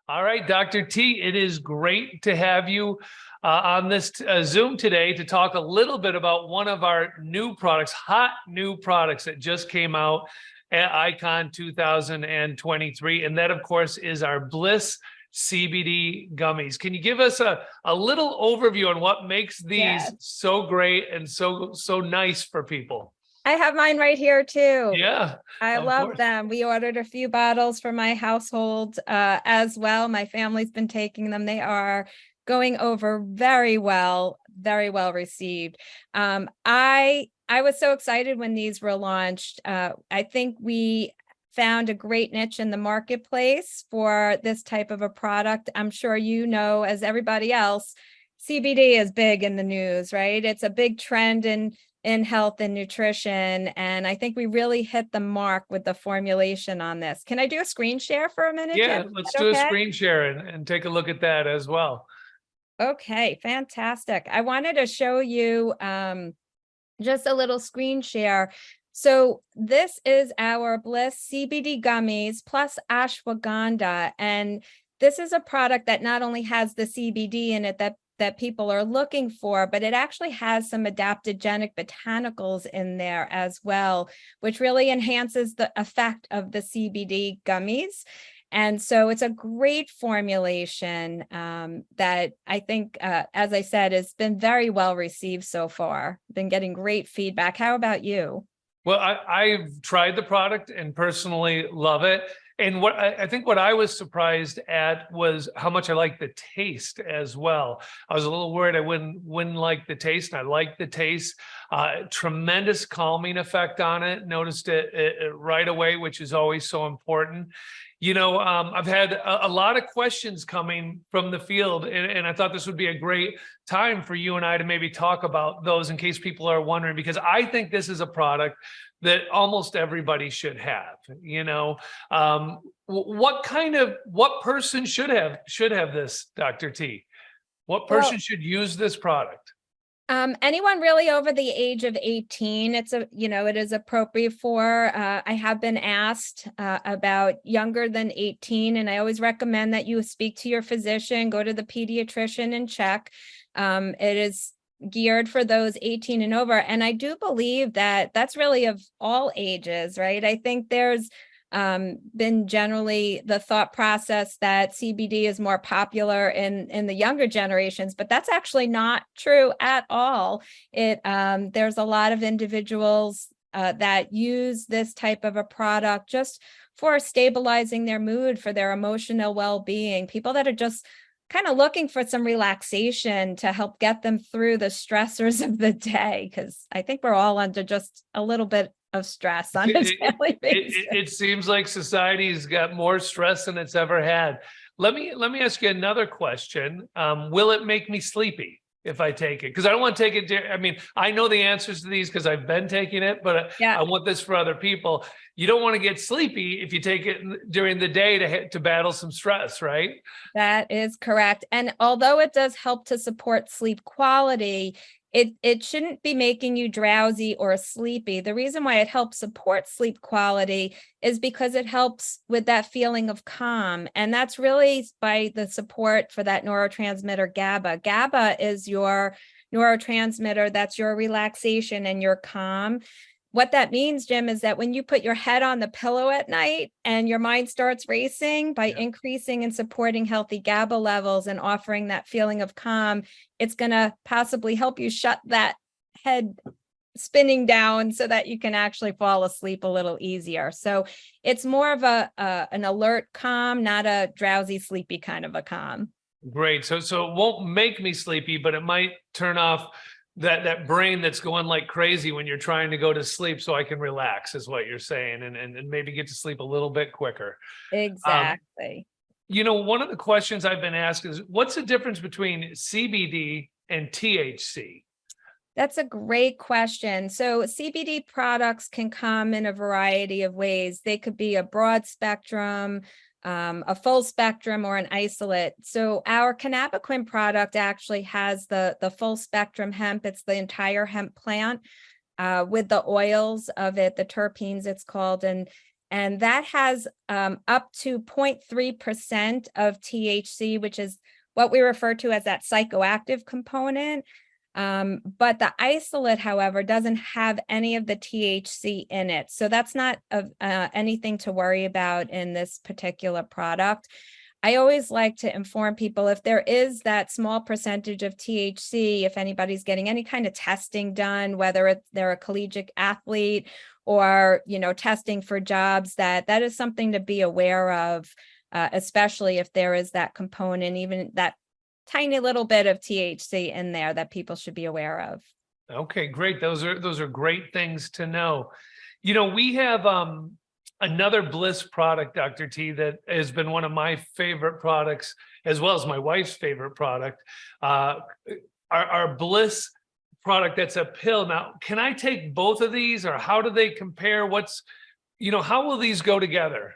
All right, Dr. T, it is great to have you on this Zoom today to talk a little bit about one of our new products, hot new products that just came out at Icon 2023. And that, of course, is our Bliss CBD gummies. Can you give us a little overview on what makes these Yes. so great and so nice for people? I have mine right here too. Yeah, I of love course. them. We ordered a few bottles for my household as well. My family's been taking them. They are going over very well received. I was so excited when these were launched. I think we found a great niche in the marketplace for this type of a product. I'm sure you know, as everybody else, CBD is big in the news, right? It's a big trend in health and nutrition. And I think we really hit the mark with the formulation on this. Can I do a screen share for a minute, Yeah, Jim? let's Is that do a okay? screen share and take a look at that as well. Okay, fantastic. I wanted to show you just a little screen share. So this is our Bliss CBD gummies plus ashwagandha. And this is a product that not only has the CBD in it that people are looking for, but it actually has some adaptogenic botanicals in there as well, which really enhances the effect of the CBD gummies. And so it's a great formulation that I think, as I said, has been very well received so far. Been getting great feedback. How about you? Well, I've tried the product and personally love it. And what I think what I was surprised at was how much I like the taste as well. I was a little worried I wouldn't like the taste, and I like the taste. Tremendous calming effect on it. Noticed it right away, which is always so important. I've had a lot of questions coming from the field, and I thought this would be a great time for you and I to maybe talk about those in case people are wondering, because I think this is a product that almost everybody should have. What person should have this, Dr. T? What person Well, should use this product? anyone really over the age of 18, it is appropriate for. I have been asked about younger than 18, and I always recommend that you speak to your physician, go to the pediatrician and check. It is geared for those 18 and over. And I do believe that that's really of all ages, right? I think there's been generally the thought process that CBD is more popular in the younger generations, but that's actually not true at all. There's a lot of individuals that use this type of a product just for stabilizing their mood, for their emotional well-being, people that are just kind of looking for some relaxation to help get them through the stressors of the day, because I think we're all under just a little bit of stress on a daily basis. It seems like society's got more stress than it's ever had. Let me ask you another question. Will it make me sleepy if I take it? Because I don't want to take it. I mean, I know the answers to these because I've been taking it, but Yeah. I want this for other people. You don't want to get sleepy if you take it during the day to battle some stress, right? That is correct. And although it does help to support sleep quality, it shouldn't be making you drowsy or sleepy. The reason why it helps support sleep quality is because it helps with that feeling of calm. And that's really by the support for that neurotransmitter GABA. GABA is your neurotransmitter, that's your relaxation and your calm. What that means, Jim, is that when you put your head on the pillow at night and your mind starts racing, by increasing and supporting healthy GABA levels and offering that feeling of calm, it's going to possibly help you shut that head spinning down so that you can actually fall asleep a little easier. So it's more of an alert calm, not a drowsy, sleepy kind of a calm. Great. So it won't make me sleepy, but it might turn off that brain that's going like crazy when you're trying to go to sleep, so I can relax, is what you're saying, and maybe get to sleep a little bit quicker. Exactly. One of the questions I've been asked is, what's the difference between CBD and THC? That's a great question. So CBD products can come in a variety of ways. They could be a broad spectrum, a full spectrum, or an isolate. So our cannabiquin product actually has the full spectrum hemp. It's the entire hemp plant with the oils of it, the terpenes it's called. And and that has up to 0.3% of THC, which is what we refer to as that psychoactive component. But the isolate, however, doesn't have any of the THC in it. So that's not anything to worry about in this particular product. I always like to inform people if there is that small percentage of THC, if anybody's getting any kind of testing done, whether they're a collegiate athlete or, testing for jobs, that is something to be aware of, especially if there is that component, even that tiny little bit of THC in there that people should be aware of. Okay, great. Those are great things to know. We have another Bliss product, Dr. T, that has been one of my favorite products, as well as my wife's favorite product. Our Bliss product that's a pill. Now, can I take both of these, or how do they compare? How will these go together?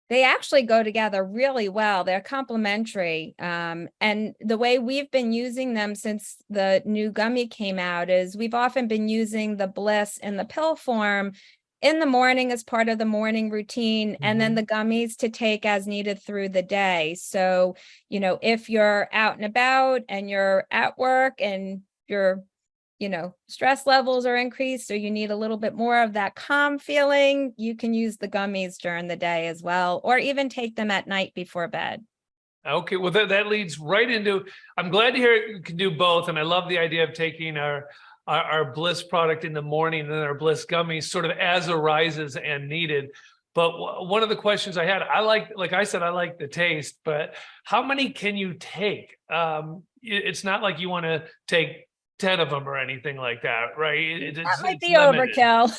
They actually go together really well. They're complementary. And the way we've been using them since the new gummy came out is we've often been using the Bliss in the pill form in the morning as part of the morning routine, and then the gummies to take as needed through the day. So, if you're out and about and you're at work and you're stress levels are increased, so you need a little bit more of that calm feeling, you can use the gummies during the day as well, or even take them at night before bed. Okay, well, that leads right into, I'm glad to hear you can do both. And I love the idea of taking our Bliss product in the morning and then our Bliss gummies sort of as arises and needed. But one of the questions I had, like I said, I like the taste, but how many can you take? It's not like you want to take 10 of them or anything like that, right? That might be overkill.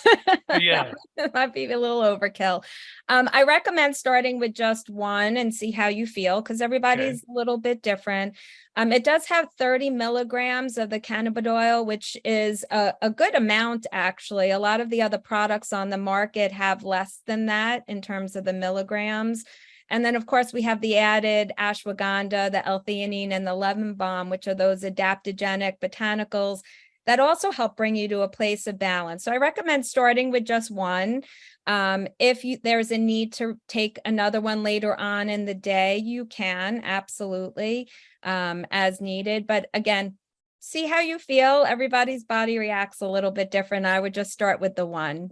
Yeah. That might be a little overkill. I recommend starting with just one and see how you feel, because everybody's a little bit different. It does have 30 milligrams of the cannabidiol, which is a good amount, actually. A lot of the other products on the market have less than that in terms of the milligrams. And then, of course, we have the added ashwagandha, the L-theanine, and the lemon balm, which are those adaptogenic botanicals that also help bring you to a place of balance. So I recommend starting with just one. If there's a need to take another one later on in the day, you can, absolutely, as needed. But again, see how you feel. Everybody's body reacts a little bit different. I would just start with the one.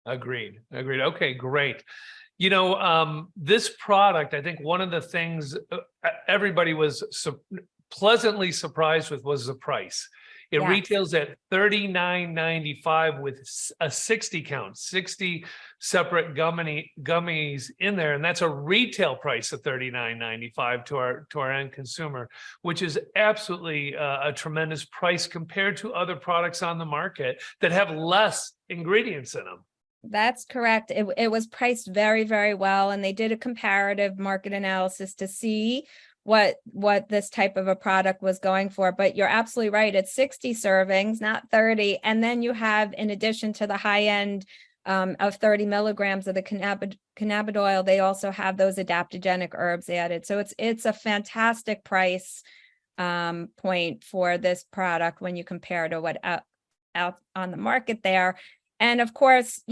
Agreed. Okay, great. This product, I think one of the things everybody was pleasantly surprised with was the price. It retails at $39.95 with a 60 count, 60 separate gummies in there. And that's a retail price of $39.95 to our end consumer, which is absolutely a tremendous price compared to other products on the market that have less ingredients in them. That's correct. It was priced very, very well, and they did a comparative market analysis to see what this type of a product was going for. But you're absolutely right. It's 60 servings, not 30. And then you have, in addition to the high end of 30 milligrams of the cannabidiol, they also have those adaptogenic herbs added. So it's a fantastic price point for this product when you compare to what out on the market there. And of course,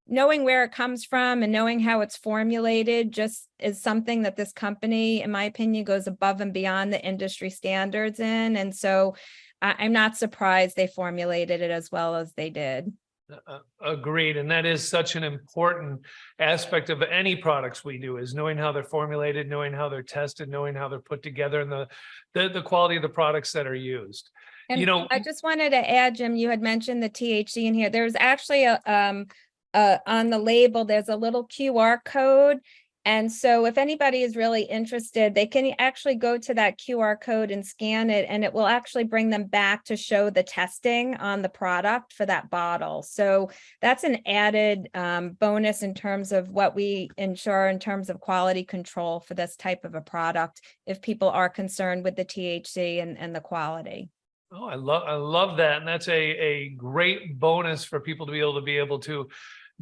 knowing where it comes from and knowing how it's formulated just is something that this company, in my opinion, goes above and beyond the industry standards in. And so I'm not surprised they formulated it as well as they did. Agreed. And that is such an important aspect of any products we do, is knowing how they're formulated, knowing how they're tested, knowing how they're put together, and the quality of the products that are used. And I just wanted to add, Jim, you had mentioned the THC in here. There's actually on the label, there's a little QR code. And so if anybody is really interested, they can actually go to that QR code and scan it, and it will actually bring them back to show the testing on the product for that bottle. So that's an added bonus in terms of what we ensure in terms of quality control for this type of a product, if people are concerned with the THC and the quality. Oh, I love that. And that's a great bonus for people to be able to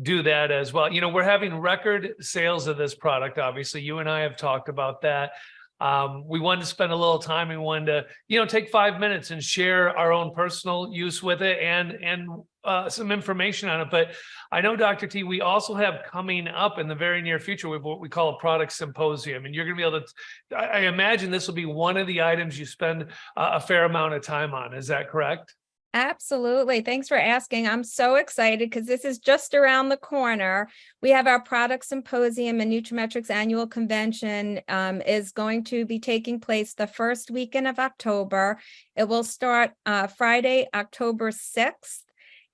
do that as well. We're having record sales of this product. Obviously, you and I have talked about that. We wanted to spend a little time. We wanted to, take 5 minutes and share our own personal use with it and some information on it, but I know, Dr. T, we also have coming up in the very near future, we have what we call a product symposium, and you're going to be able to, I imagine this will be one of the items you spend a fair amount of time on. Is that correct? Absolutely. Thanks for asking. I'm so excited because this is just around the corner. We have our product symposium and Nutrimetrics annual convention is going to be taking place the first weekend of October. It will start Friday, October 6th.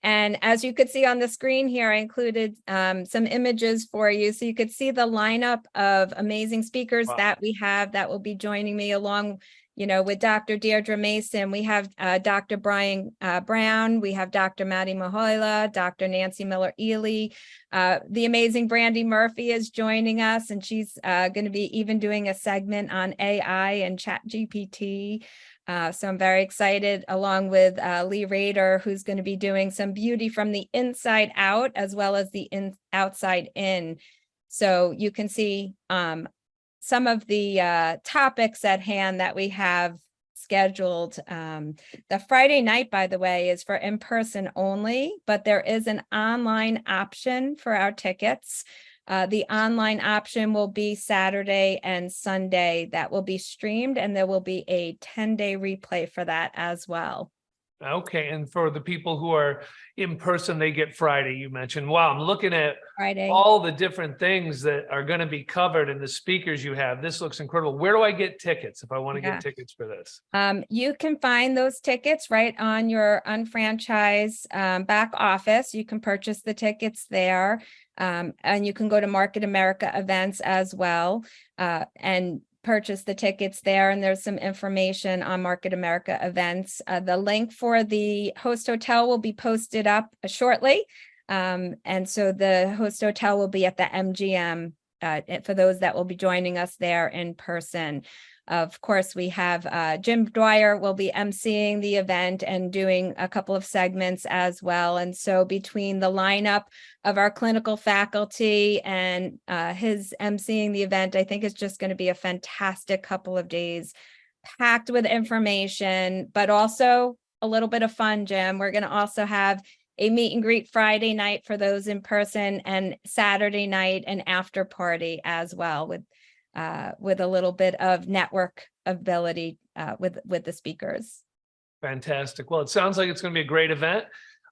And as you could see on the screen here, I included some images for you. So you could see the lineup of amazing speakers that we have that will be joining me along with Dr. Deirdre Mason. We have Dr. Brian Brown, we have Dr. Maddie Mahoila, Dr. Nancy Miller-Ely. The amazing Brandy Murphy is joining us, and she's going to be even doing a segment on AI and ChatGPT. So I'm very excited, along with Lee Rader, who's going to be doing some beauty from the inside out as well as the outside in. So you can see some of the topics at hand that we have scheduled. The Friday night, by the way, is for in-person only, but there is an online option for our tickets. The online option will be Saturday and Sunday. That will be streamed, and there will be a 10-day replay for that as well. Okay, and for the people who are in person, they get Friday, you mentioned. Wow, I'm looking at Friday. All the different things that are going to be covered and the speakers you have. This looks incredible. Where do I get tickets if I want to get tickets for this? You can find those tickets right on your unfranchised back office. You can purchase the tickets there, and you can go to Market America events as well and purchase the tickets there. And there's some information on Market America events. The link for the host hotel will be posted up shortly. And so the host hotel will be at the MGM for those that will be joining us there in person. Of course, we have Jim Dwyer will be emceeing the event and doing a couple of segments as well. And so between the lineup of our clinical faculty and his emceeing the event, I think it's just going to be a fantastic couple of days, packed with information, but also a little bit of fun, Jim. We're going to also have a meet and greet Friday night for those in person, and Saturday night an after party as well with a little bit of network ability with the speakers. Fantastic. Well, it sounds like it's going to be a great event.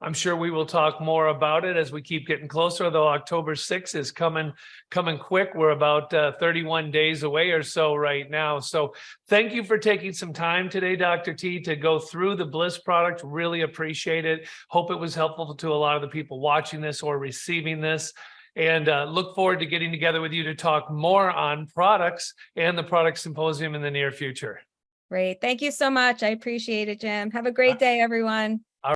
I'm sure we will talk more about it as we keep getting closer, though October 6th is coming quick. We're about 31 days away or so right now. So thank you for taking some time today, Dr. T, to go through the Bliss product. Really appreciate it. Hope it was helpful to a lot of the people watching this or receiving this. And look forward to getting together with you to talk more on products and the product symposium in the near future. Great. Thank you so much. I appreciate it, Jim. Have a great day, everyone.